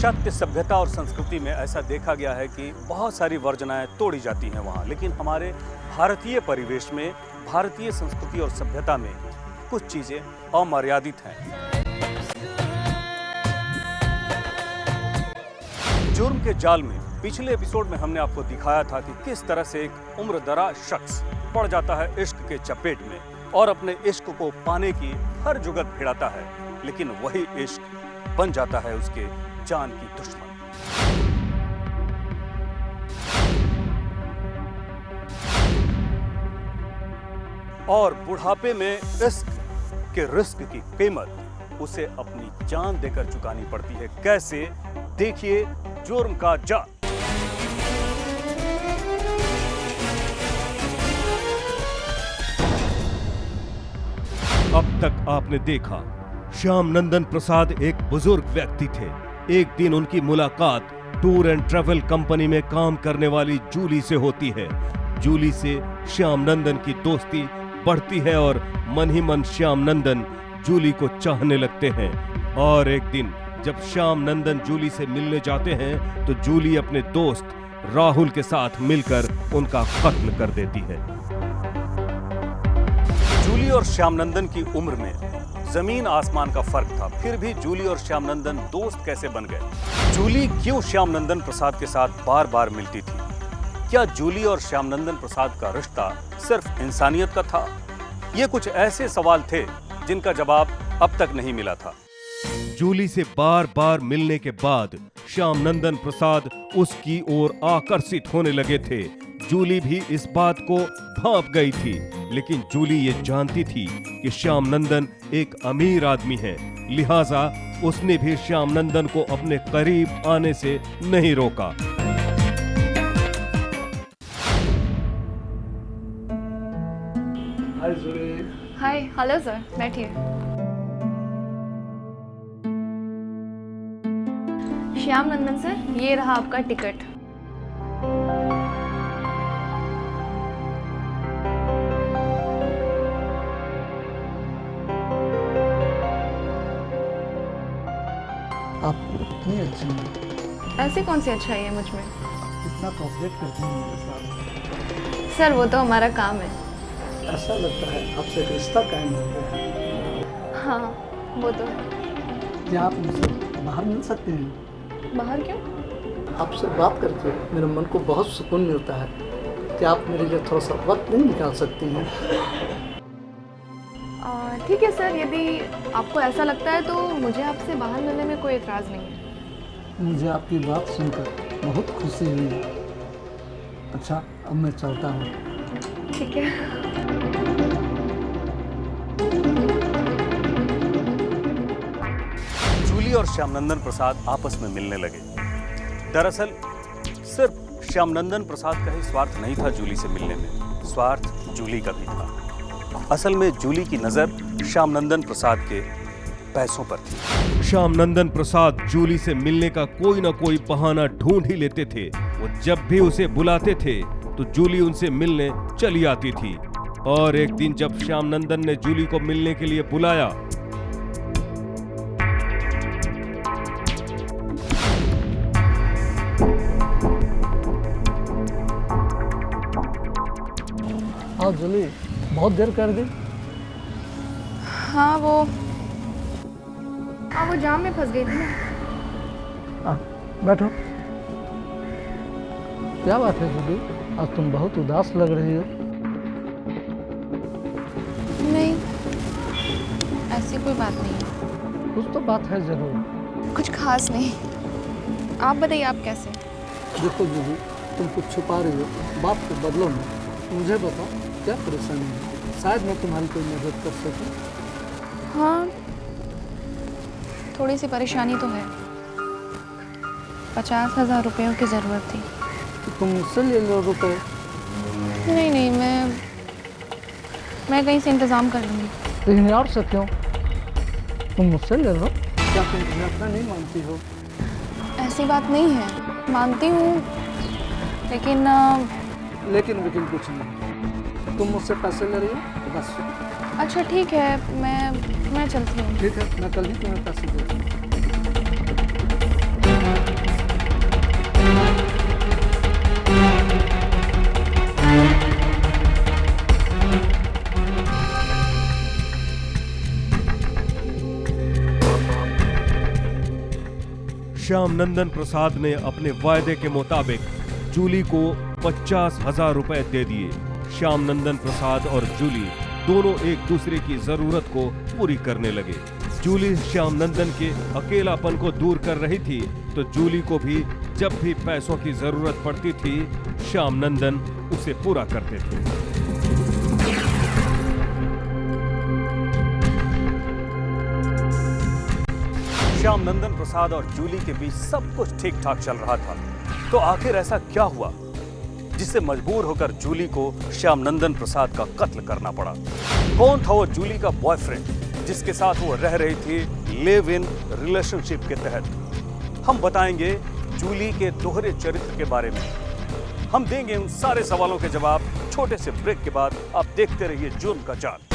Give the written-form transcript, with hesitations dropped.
पाश्चात्य सभ्यता और संस्कृति में ऐसा देखा गया है कि बहुत सारी वर्जनाएं तोड़ी जाती हैं वहाँ, लेकिन हमारे भारतीय परिवेश में, भारतीय संस्कृति और सभ्यता में कुछ चीज़ें अमर्यादित हैं। जुर्म के जाल में पिछले एपिसोड में हमने आपको दिखाया था कि किस तरह से एक उम्रदराज शख्स पड़ जाता है इश्क के चपेट में और अपने इश्क को पाने की हर जुगत भिड़ाता है, लेकिन वही इश्क बन जाता है उसके जान की दुश्मन। और बुढ़ापे में इश्क के रिस्क की कीमत उसे अपनी जान देकर चुकानी पड़ती है। कैसे? देखिए जुर्म का जाल। अब तक आपने देखा श्याम नंदन प्रसाद एक बुजुर्ग व्यक्ति थे। एक दिन उनकी मुलाकात टूर एंड ट्रैवल कंपनी में काम करने वाली जूली से होती है। जूली से श्याम नंदन की दोस्ती बढ़ती है और मन ही मन श्याम नंदन जूली को चाहने लगते हैं। और एक दिन जब श्याम नंदन जूली से मिलने जाते हैं तो जूली अपने दोस्त राहुल के साथ मिलकर उनका कत्ल कर देती है। जूली और श्याम नंदन की उम्र में जमीन आसमान का फर्क था, फिर भी जूली और श्याम नंदन दोस्त कैसे बन गए? जूली क्यों श्याम नंदन प्रसाद के साथ बार बार मिलती थी? क्या जूली और श्याम नंदन प्रसाद का रिश्ता सिर्फ इंसानियत का था? ये कुछ ऐसे सवाल थे जिनका जवाब अब तक नहीं मिला था। जूली से बार बार मिलने के बाद श्याम नंदन प्रसाद उसकी ओर आकर्षित होने लगे थे। जूली भी इस बात को भांप गई थी, लेकिन जूली ये जानती थी कि श्याम नंदन एक अमीर आदमी है, लिहाजा उसने भी श्याम नंदन को अपने करीब आने से नहीं रोका। हाय जूली। हाय, हेलो सर, बैठिए। श्याम नंदन सर, ये रहा आपका टिकट। आप इतनी अच्छी हैं। ऐसी कौन सी अच्छाई है मुझ में? इतना कोऑपरेट करती हैं मेरे साथ। सर वो तो हमारा काम है। ऐसा लगता है आपसे एक रिश्ता कायम हो गया है। हाँ वो तो है। क्या आप मुझसे बाहर मिल सकते हैं? बाहर क्यों? आपसे बात करके मेरे मन को बहुत सुकून मिलता है। क्या आप मेरे लिए थोड़ा सा वक्त नहीं निकाल सकती हैं? ठीक है सर, यदि आपको ऐसा लगता है तो मुझे आपसे बाहर मिलने में कोई एतराज़ नहीं है। मुझे आपकी बात सुनकर बहुत खुशी हुई है। अच्छा, अब मैं चलता हूँ। ठीक है। जूली और श्याम नंदन प्रसाद आपस में मिलने लगे। दरअसल सिर्फ श्याम नंदन प्रसाद का ही स्वार्थ नहीं था जूली से मिलने में, स्वार्थ जूली का भी था। असल में जूली की नजर श्याम नंदन प्रसाद के पैसों पर थी। श्याम नंदन प्रसाद जूली से मिलने का कोई ना कोई बहाना ढूंढ ही लेते थे। वो जब भी उसे बुलाते थे तो जूली उनसे मिलने चली आती थी। और एक दिन जब श्याम नंदन ने जूली को मिलने के लिए बुलाया हाँ जूली, बहुत देर कर दी। हाँ वो जाम में फंस गई थी ना। हाँ, बैठो। क्या बात है जूली, आज तुम बहुत उदास लग रही हो। नहीं, ऐसी कोई बात नहीं। कुछ तो बात है जरूर। कुछ खास नहीं। आप बताइए, आप कैसे? देखो जूली, तुम कुछ छुपा रही हो, बात को बदलो ना। मुझे बताओ क्या परेशानी है, शायद मैं तुम्हारी कोई मदद कर सकूं। हाँ, थोड़ी सी परेशानी तो है। 50,000 रुपयों की ज़रूरत थी। तो तुम मुझसे ले लो रुपए। नहीं नहीं, मैं कहीं से इंतज़ाम कर लूँगी। लेकिन और से क्यों? तुम मुझसे ले लो। क्या तुम मुझे अपना नहीं मानती हो? ऐसी बात नहीं है, मानती हूँ, लेकिन लेकिन कुछ नहीं। तुम मुझसे पैसे ले रही हो तो बस। अच्छा ठीक है, मैं चलती हूँ। ठीक है, मैं कल ही तुम्हें पैसे दे दूँगा। श्याम नंदन प्रसाद ने अपने वायदे के मुताबिक जूली को 50,000 रुपए दे दिए। श्याम नंदन प्रसाद और जूली दोनों एक दूसरे की जरूरत को पूरी करने लगे। जूली श्याम नंदन के अकेलापन को दूर कर रही थी, तो जूली को भी जब भी पैसों की जरूरत पड़ती थी, श्याम नंदन उसे पूरा करते थे। श्याम नंदन प्रसाद और जूली के बीच सब कुछ ठीक ठाक चल रहा था, तो आखिर ऐसा क्या हुआ जिससे मजबूर होकर जूली को श्याम नंदन प्रसाद का कत्ल करना पड़ा? कौन था वो जूली का बॉयफ्रेंड जिसके साथ वो रह रही थी लिव इन रिलेशनशिप के तहत? हम बताएंगे जूली के दोहरे चरित्र के बारे में। हम देंगे उन सारे सवालों के जवाब छोटे से ब्रेक के बाद। आप देखते रहिए जुर्म का जाल।